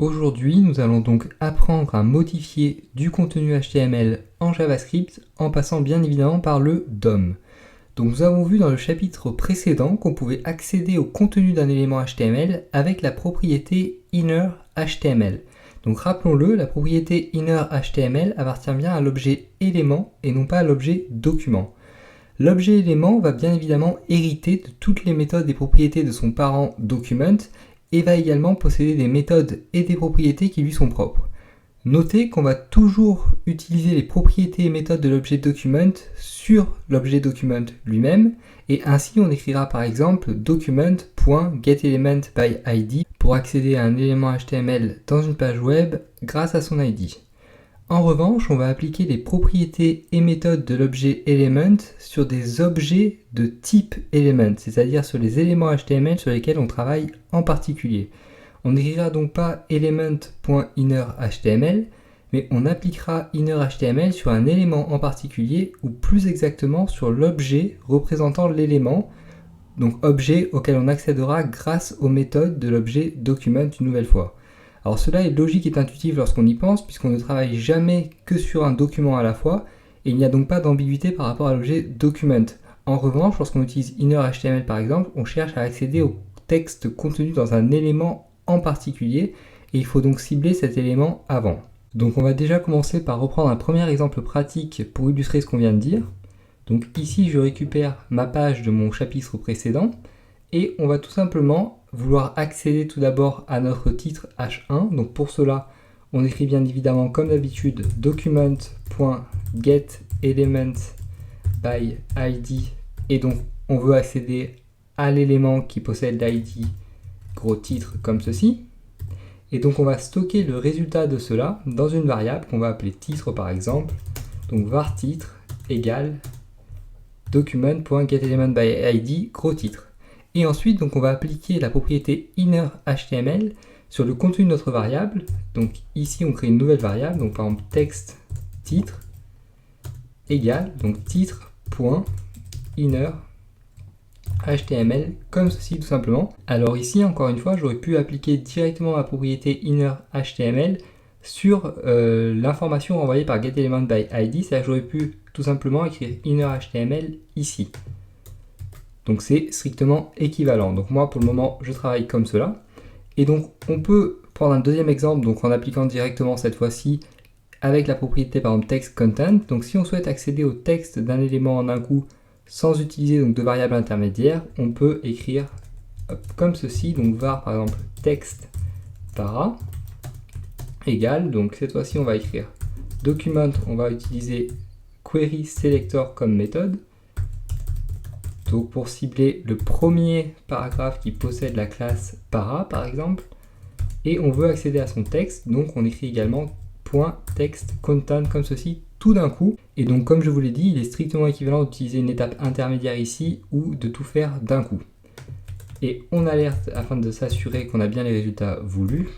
Aujourd'hui, nous allons donc apprendre à modifier du contenu HTML en JavaScript en passant bien évidemment par le DOM. Donc nous avons vu dans le chapitre précédent qu'on pouvait accéder au contenu d'un élément HTML avec la propriété innerHTML. Donc rappelons-le, la propriété innerHTML appartient bien à l'objet élément et non pas à l'objet document. L'objet élément va bien évidemment hériter de toutes les méthodes et propriétés de son parent document et va également posséder des méthodes et des propriétés qui lui sont propres. Notez qu'on va toujours utiliser les propriétés et méthodes de l'objet document sur l'objet document lui-même, et ainsi on écrira par exemple document.getElementById pour accéder à un élément HTML dans une page web grâce à son ID. En revanche, on va appliquer les propriétés et méthodes de l'objet element sur des objets de type element, c'est-à-dire sur les éléments HTML sur lesquels on travaille en particulier. On n'écrira donc pas element.innerHTML, mais on appliquera innerHTML sur un élément en particulier, ou plus exactement sur l'objet représentant l'élément, donc objet auquel on accédera grâce aux méthodes de l'objet document une nouvelle fois. Alors cela est logique et intuitif lorsqu'on y pense, puisqu'on ne travaille jamais que sur un document à la fois, et il n'y a donc pas d'ambiguïté par rapport à l'objet document. En revanche, lorsqu'on utilise innerHTML par exemple, on cherche à accéder au texte contenu dans un élément en particulier, et il faut donc cibler cet élément avant. Donc on va déjà commencer par reprendre un premier exemple pratique pour illustrer ce qu'on vient de dire. Donc ici je récupère ma page de mon chapitre précédent, et on va tout simplement vouloir accéder tout d'abord à notre titre H1. Donc pour cela, on écrit bien évidemment comme d'habitude document.getElementById, et donc on veut accéder à l'élément qui possède l'ID gros titre comme ceci. Et donc on va stocker le résultat de cela dans une variable qu'on va appeler titre par exemple. Donc var titre égale document.getElementById gros titre. Et ensuite, donc, on va appliquer la propriété innerHTML sur le contenu de notre variable. Donc ici, on crée une nouvelle variable, donc par exemple texte titre égale donc titre.innerHTML comme ceci tout simplement. Alors ici, encore une fois, j'aurais pu appliquer directement ma propriété innerHTML sur l'information renvoyée par getElementById, c'est-à-dire que j'aurais pu tout simplement écrire innerHTML ici. Donc c'est strictement équivalent. Donc moi pour le moment je travaille comme cela. Et donc on peut prendre un deuxième exemple donc en appliquant directement cette fois-ci avec la propriété par exemple text content. Donc si on souhaite accéder au texte d'un élément en un coup sans utiliser donc de variables intermédiaires, on peut écrire comme ceci, donc var par exemple text para égale, donc cette fois-ci on va écrire document, on va utiliser query selector comme méthode. Donc pour cibler le premier paragraphe qui possède la classe para par exemple, et on veut accéder à son texte, donc on écrit également .text content comme ceci tout d'un coup. Et donc comme je vous l'ai dit, il est strictement équivalent d'utiliser une étape intermédiaire ici ou de tout faire d'un coup. Et on alerte afin de s'assurer qu'on a bien les résultats voulus.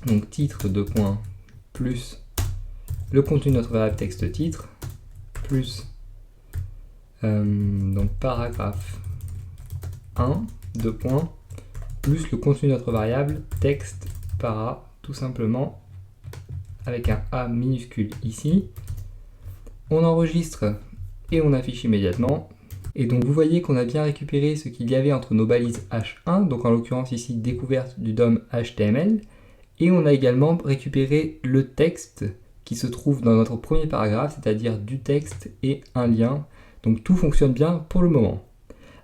Donc titre de point plus le contenu de notre variable texte titre plus donc paragraphe 1, 2 points, plus le contenu de notre variable texte para, tout simplement, avec un A minuscule ici. On enregistre et on affiche immédiatement. Et donc vous voyez qu'on a bien récupéré ce qu'il y avait entre nos balises H1, donc en l'occurrence ici découverte du DOM HTML, et on a également récupéré le texte qui se trouve dans notre premier paragraphe, c'est-à-dire du texte et un lien. Donc tout fonctionne bien pour le moment.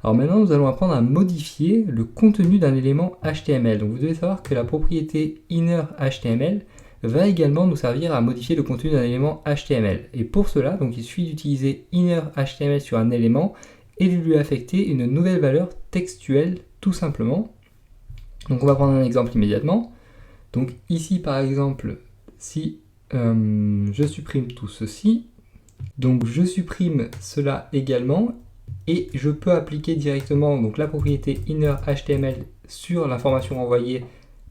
Alors maintenant, nous allons apprendre à modifier le contenu d'un élément HTML. Donc vous devez savoir que la propriété innerHTML va également nous servir à modifier le contenu d'un élément HTML. Et pour cela, donc, il suffit d'utiliser innerHTML sur un élément et de lui affecter une nouvelle valeur textuelle tout simplement. Donc on va prendre un exemple immédiatement. Donc ici par exemple, si je supprime tout ceci, donc je supprime cela également et je peux appliquer directement donc, la propriété innerHTML sur l'information envoyée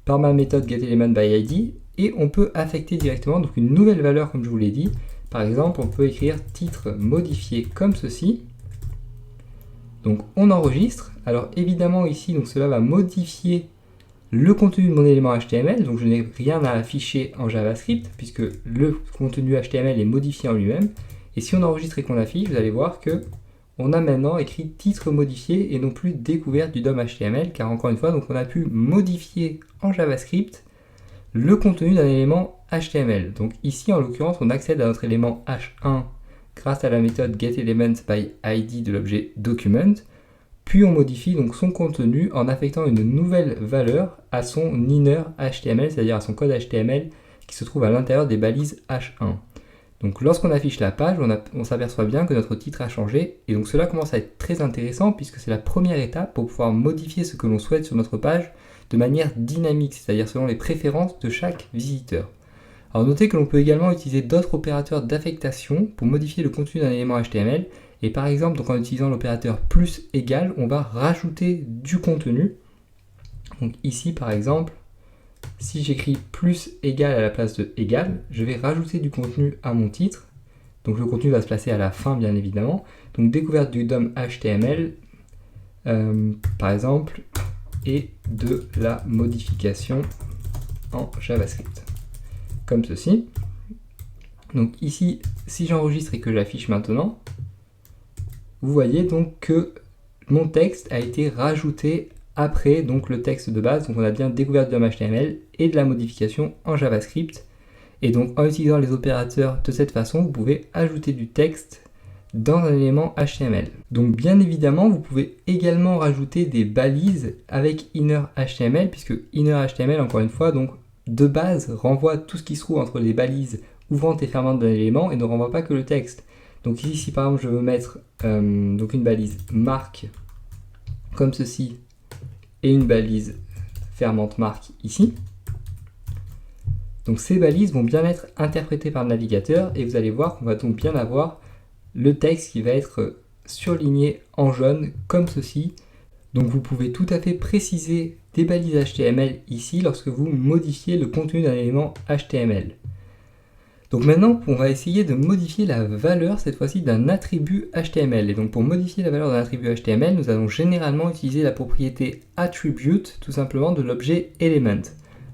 par ma méthode getElementById et on peut affecter directement donc, une nouvelle valeur comme je vous l'ai dit. Par exemple, on peut écrire titre modifié comme ceci. Donc on enregistre. Alors évidemment ici, donc, cela va modifier le contenu de mon élément HTML, donc je n'ai rien à afficher en JavaScript, puisque le contenu HTML est modifié en lui-même. Et si on enregistre et qu'on affiche, vous allez voir que on a maintenant écrit titre modifié et non plus découverte du DOM HTML, car encore une fois, donc on a pu modifier en JavaScript le contenu d'un élément HTML. Donc ici, en l'occurrence, on accède à notre élément H1 grâce à la méthode getElementsById de l'objet document, puis on modifie donc son contenu en affectant une nouvelle valeur à son inner HTML, c'est-à-dire à son code HTML qui se trouve à l'intérieur des balises H1. Donc lorsqu'on affiche la page, on s'aperçoit bien que notre titre a changé, et donc cela commence à être très intéressant puisque c'est la première étape pour pouvoir modifier ce que l'on souhaite sur notre page de manière dynamique, c'est-à-dire selon les préférences de chaque visiteur. Alors notez que l'on peut également utiliser d'autres opérateurs d'affectation pour modifier le contenu d'un élément HTML, et par exemple, donc en utilisant l'opérateur plus égal, on va rajouter du contenu. Donc ici par exemple, si j'écris plus égal à la place de égal, je vais rajouter du contenu à mon titre. Donc le contenu va se placer à la fin bien évidemment. Donc découverte du DOM HTML, par exemple, et de la modification en JavaScript. Comme ceci. Donc ici, si j'enregistre et que j'affiche maintenant, vous voyez donc que mon texte a été rajouté après donc le texte de base. Donc on a bien découvert du DOM HTML et de la modification en JavaScript. Et donc en utilisant les opérateurs de cette façon, vous pouvez ajouter du texte dans un élément HTML. Donc bien évidemment, vous pouvez également rajouter des balises avec inner HTML, puisque inner HTML, encore une fois, donc de base renvoie tout ce qui se trouve entre les balises ouvrantes et fermantes d'un élément et ne renvoie pas que le texte. Donc ici, si par exemple je veux mettre donc une balise marque comme ceci et une balise fermante marque ici, donc ces balises vont bien être interprétées par le navigateur et vous allez voir qu'on va donc bien avoir le texte qui va être surligné en jaune comme ceci. Donc vous pouvez tout à fait préciser des balises HTML ici lorsque vous modifiez le contenu d'un élément HTML. Donc maintenant, on va essayer de modifier la valeur, cette fois-ci, d'un attribut HTML. Et donc pour modifier la valeur d'un attribut HTML, nous allons généralement utiliser la propriété attribute, tout simplement, de l'objet element.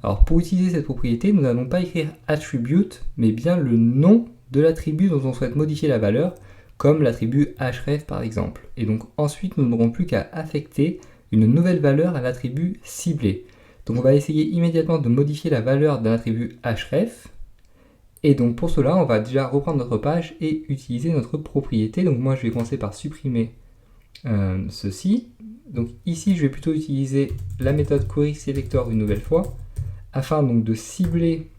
Alors pour utiliser cette propriété, nous n'allons pas écrire attribute, mais bien le nom de l'attribut dont on souhaite modifier la valeur, comme l'attribut href par exemple. Et donc ensuite, nous n'aurons plus qu'à affecter une nouvelle valeur à l'attribut ciblé. Donc on va essayer immédiatement de modifier la valeur d'un attribut href. Et donc pour cela, on va déjà reprendre notre page et utiliser notre propriété. Donc moi, je vais commencer par supprimer ceci. Donc ici, je vais plutôt utiliser la méthode querySelector une nouvelle fois, afin donc de cibler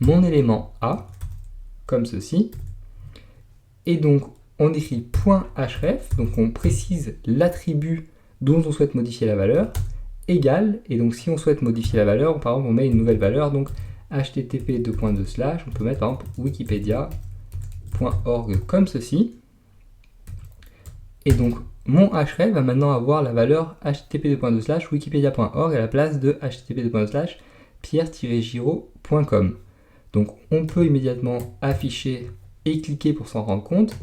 mon élément A, comme ceci. Et donc, on écrit .href, donc on précise l'attribut dont on souhaite modifier la valeur, égal, et donc si on souhaite modifier la valeur, par exemple, on met une nouvelle valeur, donc http://, on peut mettre par exemple wikipedia.org comme ceci. Et donc, mon href va maintenant avoir la valeur http:// wikipedia.org à la place de http:// pierre-giraud.com. Donc, on peut immédiatement afficher et cliquer pour s'en rendre compte.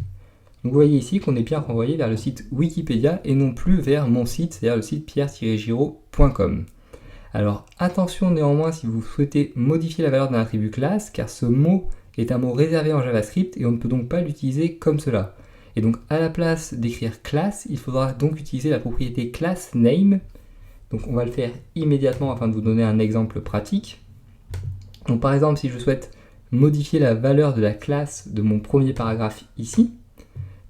Donc, vous voyez ici qu'on est bien renvoyé vers le site Wikipédia et non plus vers mon site, c'est-à-dire le site pierre-giraud.com. Alors attention néanmoins si vous souhaitez modifier la valeur d'un attribut classe, car ce mot est un mot réservé en JavaScript et on ne peut donc pas l'utiliser comme cela. Et donc à la place d'écrire class, il faudra donc utiliser la propriété className. Donc on va le faire immédiatement afin de vous donner un exemple pratique. Donc par exemple si je souhaite modifier la valeur de la classe de mon premier paragraphe ici,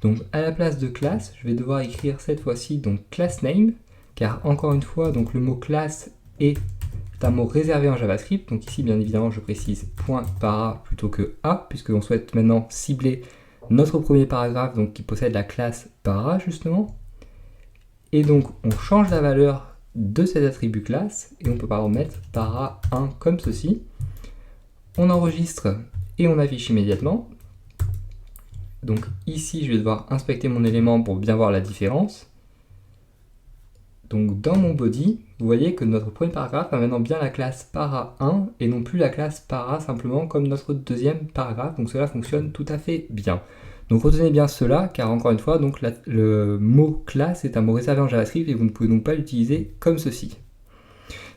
donc à la place de class, je vais devoir écrire cette fois-ci donc className, car encore une fois donc le mot class est un mot réservé en JavaScript, donc ici bien évidemment je précise .para plutôt que A, puisque l'on souhaite maintenant cibler notre premier paragraphe donc, qui possède la classe para justement. Et donc on change la valeur de cet attribut classe, et on peut par exemple mettre para1 comme ceci. On enregistre et on affiche immédiatement. Donc ici je vais devoir inspecter mon élément pour bien voir la différence. Donc dans mon body, vous voyez que notre premier paragraphe a maintenant bien la classe para1 et non plus la classe para simplement comme notre deuxième paragraphe. Donc cela fonctionne tout à fait bien. Donc retenez bien cela, car encore une fois, donc le mot classe est un mot réservé en JavaScript et vous ne pouvez donc pas l'utiliser comme ceci.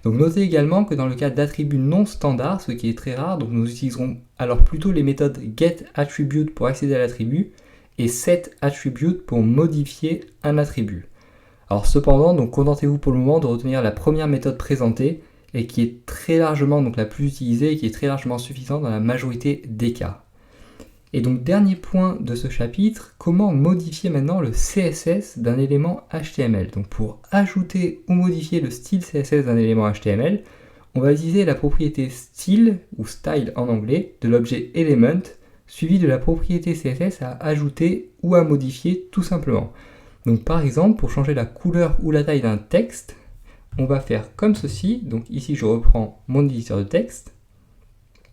Donc notez également que dans le cas d'attributs non standards, ce qui est très rare, donc nous utiliserons alors plutôt les méthodes getAttribute pour accéder à l'attribut et setAttribute pour modifier un attribut. Alors cependant, donc contentez-vous pour le moment de retenir la première méthode présentée et qui est très largement donc la plus utilisée et qui est très largement suffisante dans la majorité des cas. Et donc dernier point de ce chapitre, comment modifier maintenant le CSS d'un élément HTML. Donc pour ajouter ou modifier le style CSS d'un élément HTML, on va utiliser la propriété style, ou style en anglais, de l'objet element, suivi de la propriété CSS à ajouter ou à modifier tout simplement. Donc par exemple, pour changer la couleur ou la taille d'un texte, on va faire comme ceci. Donc ici je reprends mon éditeur de texte.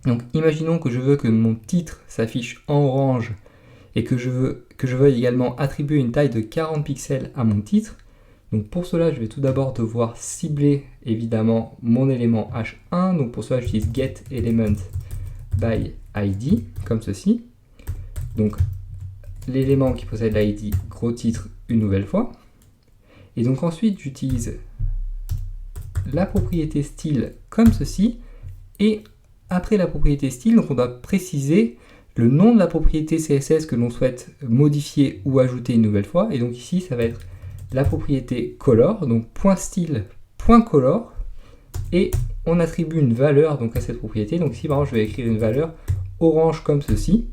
Donc imaginons que je veux que mon titre s'affiche en orange et que je veuille également attribuer une taille de 40 pixels à mon titre. Donc pour cela, je vais tout d'abord devoir cibler évidemment mon élément H1. Donc pour cela, j'utilise getElement by ID, comme ceci. Donc l'élément qui possède l'ID gros titre une nouvelle fois. Et donc ensuite, j'utilise la propriété style comme ceci. Et après la propriété style, donc on doit préciser le nom de la propriété CSS que l'on souhaite modifier ou ajouter une nouvelle fois. Et donc ici, ça va être la propriété color, donc .style, .color, et on attribue une valeur donc à cette propriété. Donc ici, par exemple, je vais écrire une valeur orange comme ceci.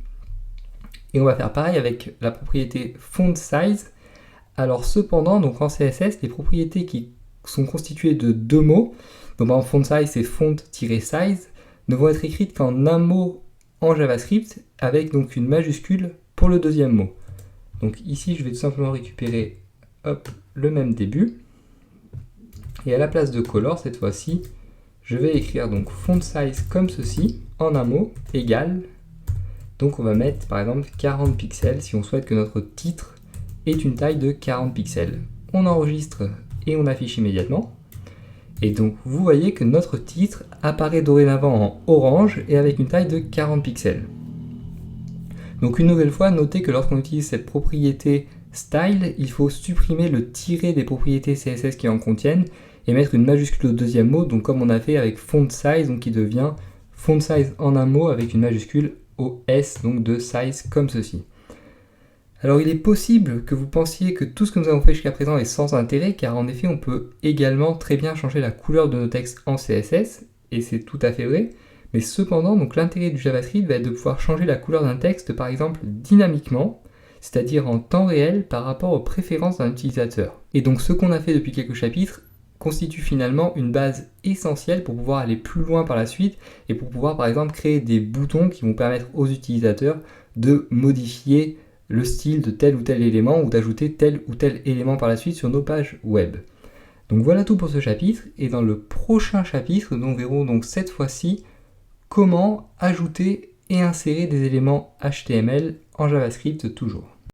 Et on va faire pareil avec la propriété font size. Alors cependant, donc en CSS, les propriétés qui sont constituées de deux mots, donc par exemple font size c'est font-size, ne vont être écrites qu'en un mot en JavaScript avec donc une majuscule pour le deuxième mot. Donc ici, je vais tout simplement récupérer le même début. Et à la place de color, cette fois-ci, je vais écrire donc font size comme ceci, en un mot, égal. Donc on va mettre par exemple 40 pixels si on souhaite que notre titre ait une taille de 40 pixels. On enregistre et on affiche immédiatement. Et donc vous voyez que notre titre apparaît dorénavant en orange et avec une taille de 40 pixels. Donc une nouvelle fois, notez que lorsqu'on utilise cette propriété style, il faut supprimer le tiret des propriétés CSS qui en contiennent et mettre une majuscule au deuxième mot, donc comme on a fait avec font size, donc qui devient font size en un mot avec une majuscule au S, donc de size comme ceci. Alors il est possible que vous pensiez que tout ce que nous avons fait jusqu'à présent est sans intérêt, car en effet on peut également très bien changer la couleur de nos textes en CSS, et c'est tout à fait vrai, mais cependant donc l'intérêt du JavaScript va être de pouvoir changer la couleur d'un texte par exemple dynamiquement, c'est-à-dire en temps réel par rapport aux préférences d'un utilisateur. Et donc ce qu'on a fait depuis quelques chapitres constitue finalement une base essentielle pour pouvoir aller plus loin par la suite et pour pouvoir par exemple créer des boutons qui vont permettre aux utilisateurs de modifier le style de tel ou tel élément ou d'ajouter tel ou tel élément par la suite sur nos pages web. Donc voilà tout pour ce chapitre, et dans le prochain chapitre, nous verrons donc cette fois-ci comment ajouter et insérer des éléments HTML en JavaScript toujours.